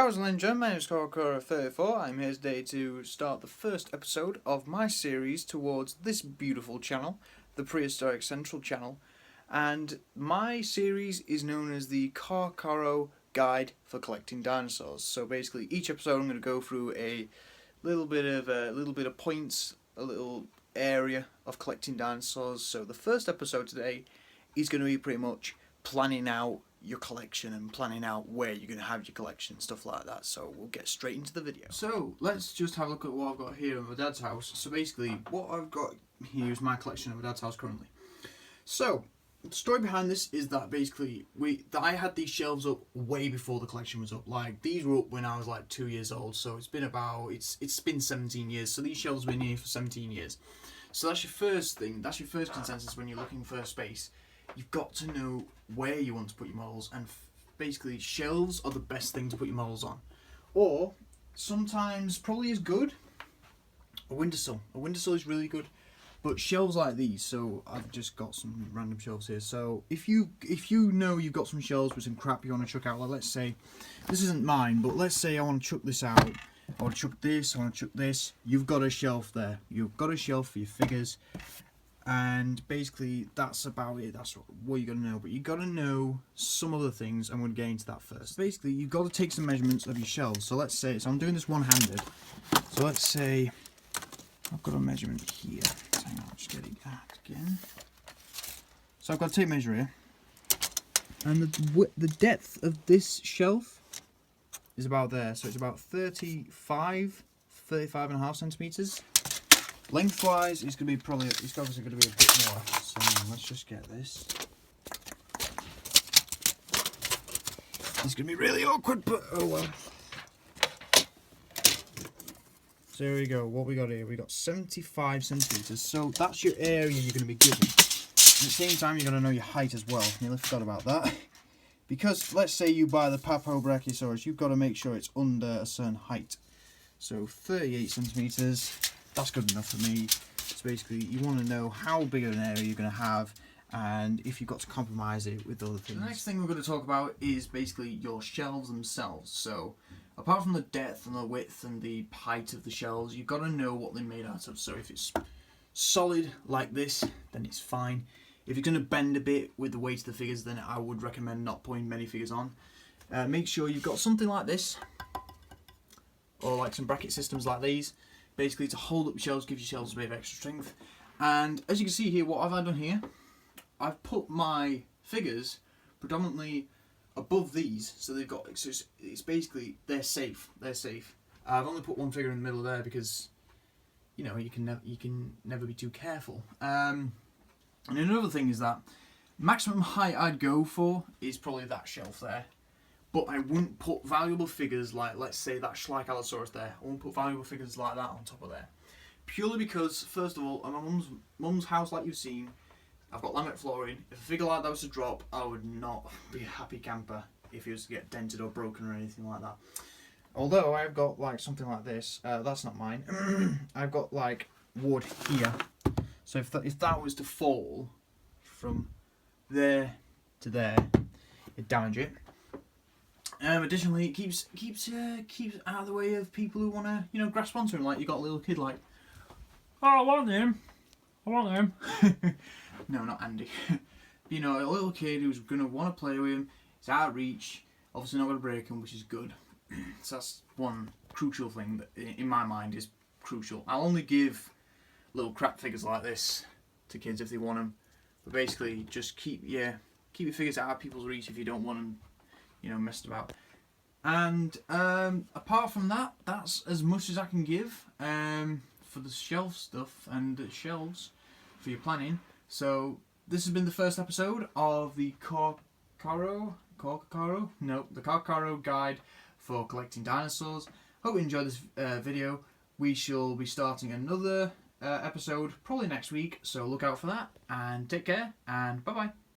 Guys and gentlemen, my name is Carcharo34. I'm here today to start the first episode of my series towards this beautiful channel, the Prehistoric Central channel. And my series is known as the Carcharo Guide for Collecting Dinosaurs. So basically, each episode I'm going to go through a little bit of points, a little area of collecting dinosaurs. So the first episode today is going to be pretty much planning out your collection and planning out where you're going to have your collection and stuff like that. So we'll get straight into the video. So let's just have a look at what I've got here in my dad's house. So basically what I've got here is my collection at my dad's house currently. So the story behind this is that basically I had these shelves up way before the collection was up. Like, these were up when I was like 2 years old, so it's been 17 years. So these shelves have been here for 17 years. So that's your first thing, that's your first consensus when you're looking for a space. You've got to know where you want to put your models, and basically shelves are the best thing to put your models on. Or, sometimes, probably as good, a windowsill. A windowsill is really good, but shelves like these, so I've just got some random shelves here. So if you know you've got some shelves with some crap you want to chuck out, like let's say, this isn't mine, but let's say I want to chuck this out, I want to chuck this, I want to chuck this, you've got a shelf there. You've got a shelf for your figures. And basically that's about it. That's what you got to know, but you got to know some other things. I'm going to get into that first. Basically you've got to take some measurements of your shelves. So let's say, so I'm doing this one-handed, so let's say I've got a measurement here. Hang on, I'll just get it out again. So I've got a tape measure here, and the depth of this shelf is about there, so it's about 35 and a half centimeters. Lengthwise, it's obviously going to be a bit more. So let's just get this. It's going to be really awkward, but oh well. So here we go. What we got here? We got 75 centimeters. So that's your area you're going to be given. At the same time, you're going to know your height as well. Nearly forgot about that. Because let's say you buy the Papobrachiosaurus, you've got to make sure it's under a certain height. So 38 centimeters. That's good enough for me. So basically you want to know how big of an area you're going to have, and if you've got to compromise it with other things. The next thing we're going to talk about is basically your shelves themselves. So apart from the depth and the width and the height of the shelves, you've got to know what they're made out of. So if it's solid like this, then it's fine. If you're going to bend a bit with the weight of the figures, then I would recommend not putting many figures on. Make sure you've got something like this, or like some bracket systems like these, basically to hold up your shelves, give your shelves a bit of extra strength. And as you can see here, what I've done here, I've put my figures predominantly above these, so they've got, so it's basically, they're safe. I've only put one figure in the middle there because, you know, you can never be too careful. And another thing is that maximum height I'd go for is probably that shelf there. But I wouldn't put valuable figures like, let's say, that Allosaurus there. I wouldn't put valuable figures like that on top of there. Purely because, first of all, at my mum's house, like you've seen, I've got laminate flooring. If a figure like that was to drop, I would not be a happy camper if it was to get dented or broken or anything like that. Although I've got like something like this, that's not mine. I've got like wood here. So if that was to fall from there to there, it'd damage it. Additionally, it keeps out of the way of people who want to, you know, grasp onto him. Like, you got a little kid like, oh, I want him. No, not Andy. You know, a little kid who's gonna want to play with him. It's out of reach. Obviously not gonna break him, which is good. So that's one crucial thing that, in my mind, is crucial. I'll only give little crap figures like this to kids if they want them. But basically, just keep your figures out of people's reach if you don't want them, you know, messed about. And apart from that, that's as much as I can give for the shelf stuff and the shelves for your planning. So this has been the first episode of the Carcharo Guide for Collecting Dinosaurs. Hope you enjoyed this video. We shall be starting another episode probably next week, so look out for that, and take care, and bye bye.